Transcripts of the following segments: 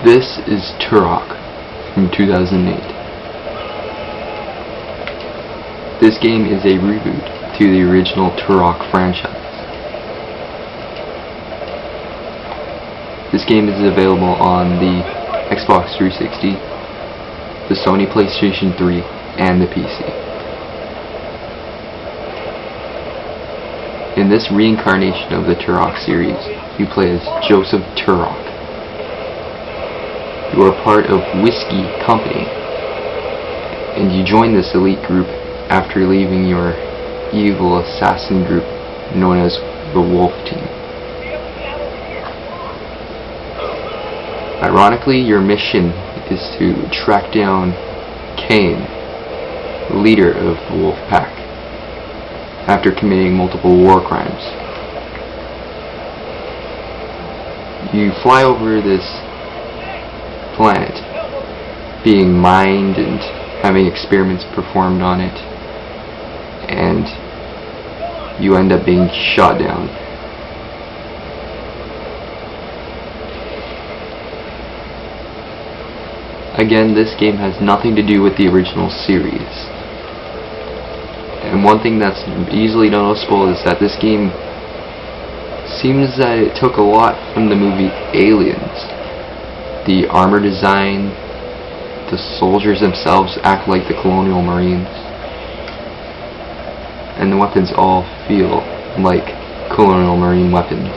This is Turok from 2008. This game is a reboot to the original Turok franchise. This game is available on the Xbox 360, the Sony PlayStation 3, and the PC. In this reincarnation of the Turok series, you play as Joseph Turok. You are part of Whiskey Company, and you join this elite group after leaving your evil assassin group known as the Wolf Team. Ironically, your mission is to track down Cain, leader of the Wolf Pack, after committing multiple war crimes. You fly over this planet, being mined and having experiments performed on it, and you end up being shot down. Again, this game has nothing to do with the original series. And one thing that's easily noticeable is that this game seems that it took a lot from the movie Aliens. The armor design, the soldiers themselves act like the colonial marines, and the weapons all feel like colonial marine weapons.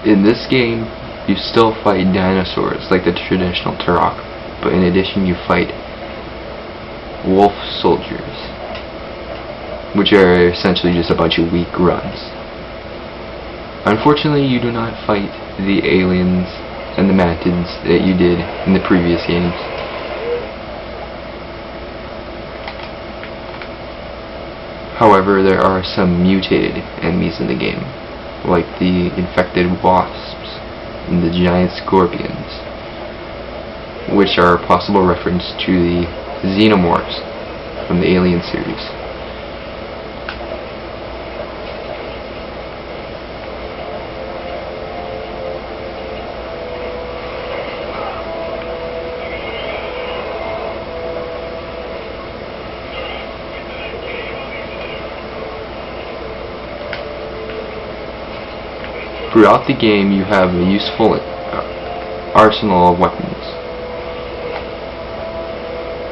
In this game, you still fight dinosaurs like the traditional Turok, but in addition you fight wolf soldiers, which are essentially just a bunch of weak grunts. Unfortunately, you do not fight the aliens and the mantids that you did in the previous games. However, there are some mutated enemies in the game, like the infected wasps and the giant scorpions, which are a possible reference to the xenomorphs from the Alien series. Throughout the game, you have a useful arsenal of weapons.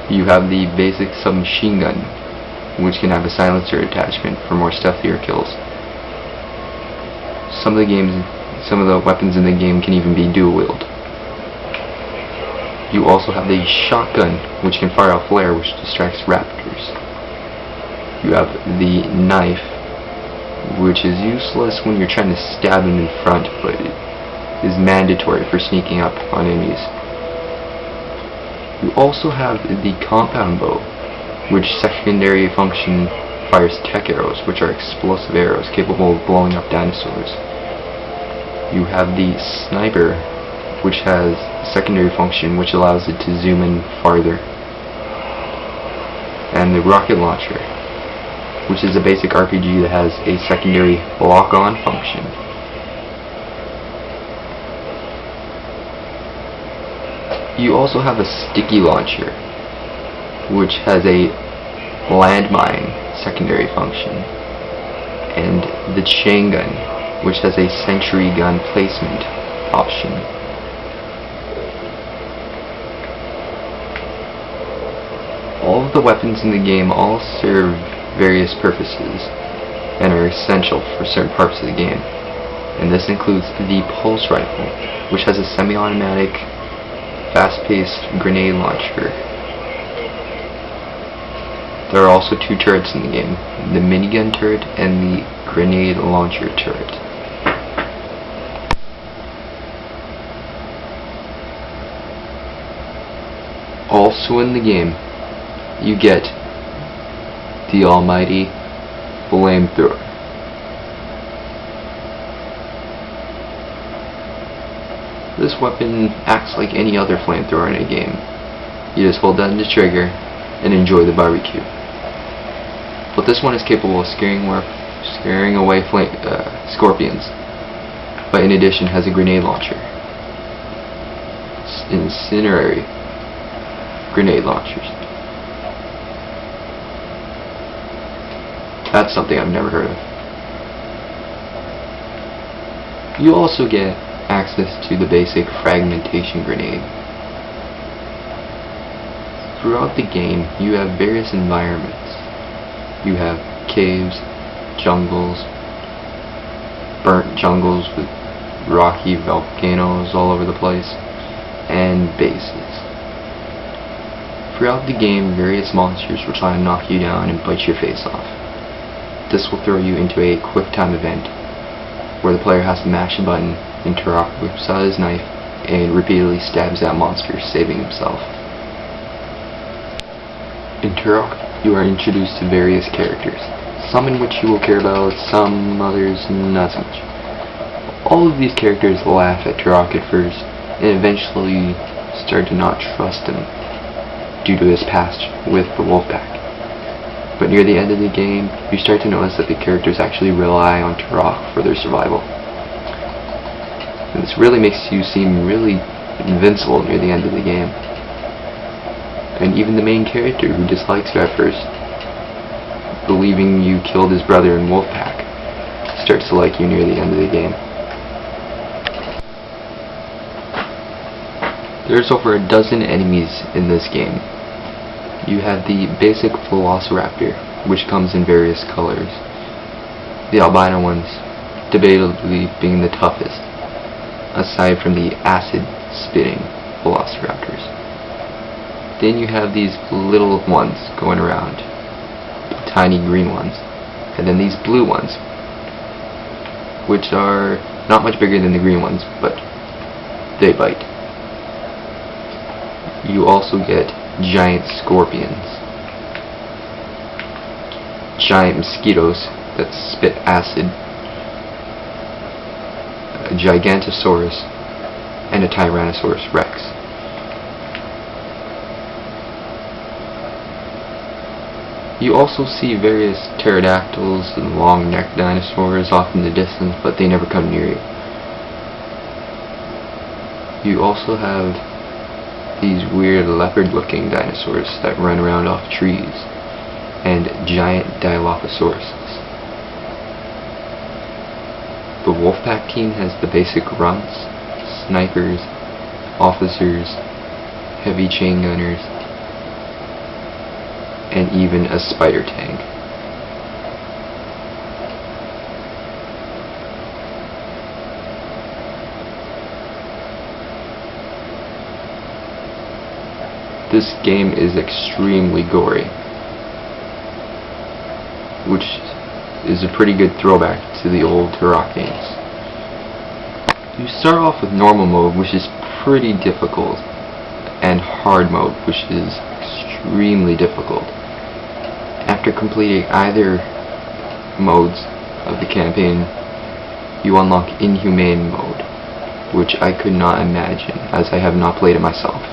You have the basic submachine gun, which can have a silencer attachment for more stealthier kills. Some of the weapons in the game can even be dual wield. You also have the shotgun, which can fire a flare which distracts raptors. You have the knife, which is useless when you're trying to stab them in front, but it is mandatory for sneaking up on enemies. You also have the compound bow, which secondary function fires tech arrows, which are explosive arrows capable of blowing up dinosaurs. You have the sniper, which has secondary function which allows it to zoom in farther. And the rocket launcher, which is a basic RPG that has a secondary lock-on function. You also have a sticky launcher, which has a landmine secondary function, and the chain gun, which has a sentry gun placement option. All of the weapons in the game all serve various purposes and are essential for certain parts of the game, and this includes the pulse rifle, which has a semi-automatic fast-paced grenade launcher. There are also two turrets in the game, the minigun turret and the grenade launcher turret. Also in the game, you get the almighty flamethrower. This weapon acts like any other flamethrower in a game. You just hold down the trigger and enjoy the barbecue. but this one is capable of scaring away scorpions, but in addition has a grenade launcher. Incendiary grenade launchers. That's something I've never heard of. You also get access to the basic fragmentation grenade. Throughout the game, you have various environments. You have caves, jungles, burnt jungles with rocky volcanoes all over the place, and bases. Throughout the game, various monsters will try to knock you down and bite your face off. This will throw you into a quick time event where the player has to mash a button and Turok whips out his knife and repeatedly stabs that monster, saving himself. In Turok, you are introduced to various characters, some in which you will care about, some others not so much. All of these characters laugh at Turok at first, and eventually start to not trust him due to his past with the Wolfpack. But near the end of the game, you start to notice that the characters actually rely on Turok for their survival. And this really makes you seem really invincible near the end of the game. And even the main character, who dislikes you at first, believing you killed his brother in Wolfpack, starts to like you near the end of the game. There's over a dozen enemies in this game. You have the basic Velociraptor, which comes in various colors. The albino ones, debatably being the toughest, aside from the acid-spitting Velociraptors. Then you have these little ones going around, tiny green ones, and then these blue ones, which are not much bigger than the green ones, but they bite. You also get giant scorpions, giant mosquitoes that spit acid, a Gigantosaurus, and a Tyrannosaurus Rex. You also see various pterodactyls and long-necked dinosaurs off in the distance, but they never come near you. You also have these weird leopard-looking dinosaurs that run around off trees, and giant Dilophosaurus. The Wolfpack team has the basic runts, snipers, officers, heavy chain gunners, and even a spider tank. This game is extremely gory, which is a pretty good throwback to the old Turok games. You start off with normal mode, which is pretty difficult, and hard mode, which is extremely difficult. After completing either modes of the campaign, you unlock Inhumane mode, which I could not imagine, as I have not played it myself.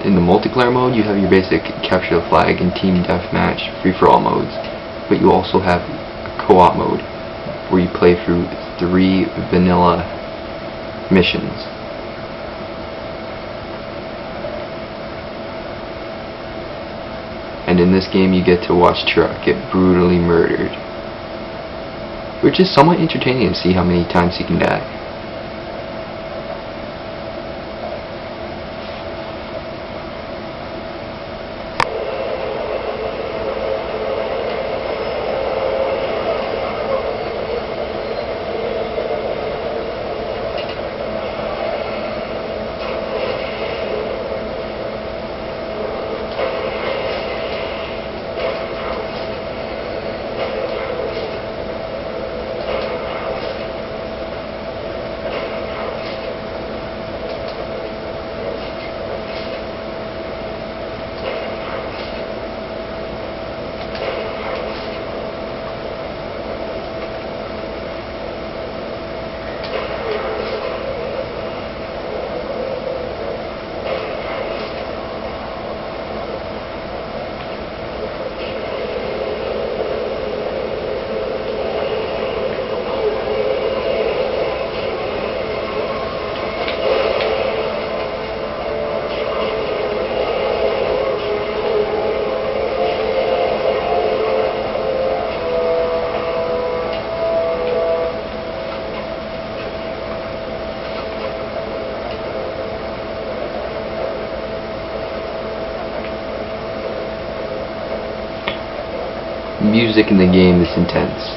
In the multiplayer mode, you have your basic capture the flag and team deathmatch free-for-all modes, but you also have a co-op mode where you play through 3 vanilla missions. And in this game you get to watch Turok get brutally murdered, which is somewhat entertaining to see how many times he can die. music in the game is intense.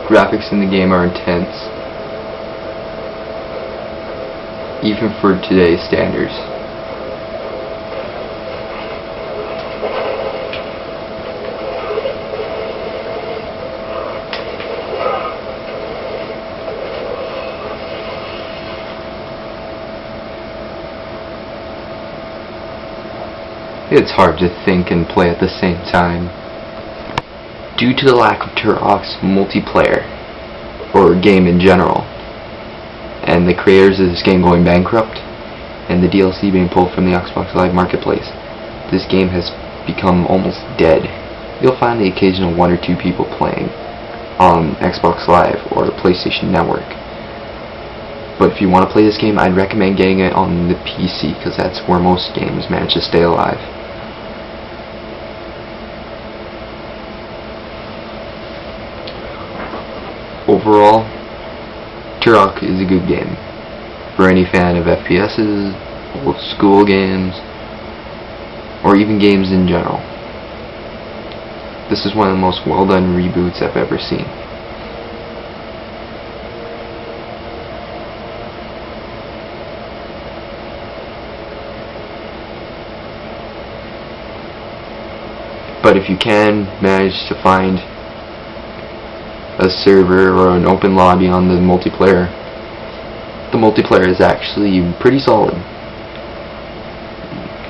Graphics in the game are intense, even for today's standards. It's hard to think and play at the same time. Due to the lack of Turok's multiplayer, or game in general, and the creators of this game going bankrupt, and the DLC being pulled from the Xbox Live Marketplace, this game has become almost dead. You'll find the occasional 1 or 2 people playing on Xbox Live or the PlayStation Network. But if you want to play this game, I'd recommend getting it on the PC, because that's where most games manage to stay alive. Overall, Turok is a good game for any fan of FPSs, old school games, or even games in general. This is one of the most well done reboots I've ever seen. But if you can manage to find a server or an open lobby on the multiplayer is actually pretty solid.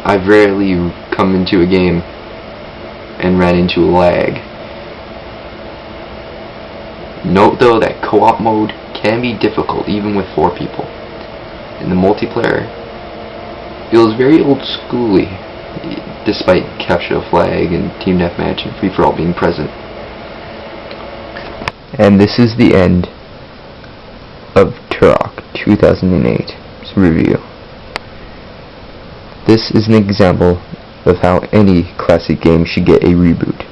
I've rarely come into a game and ran into a lag. Note though that co-op mode can be difficult even with 4 people. And the multiplayer feels very old schooly, despite capture the flag and team deathmatch and free-for-all being present. And this is the end of Turok 2008's review. This is an example of how any classic game should get a reboot.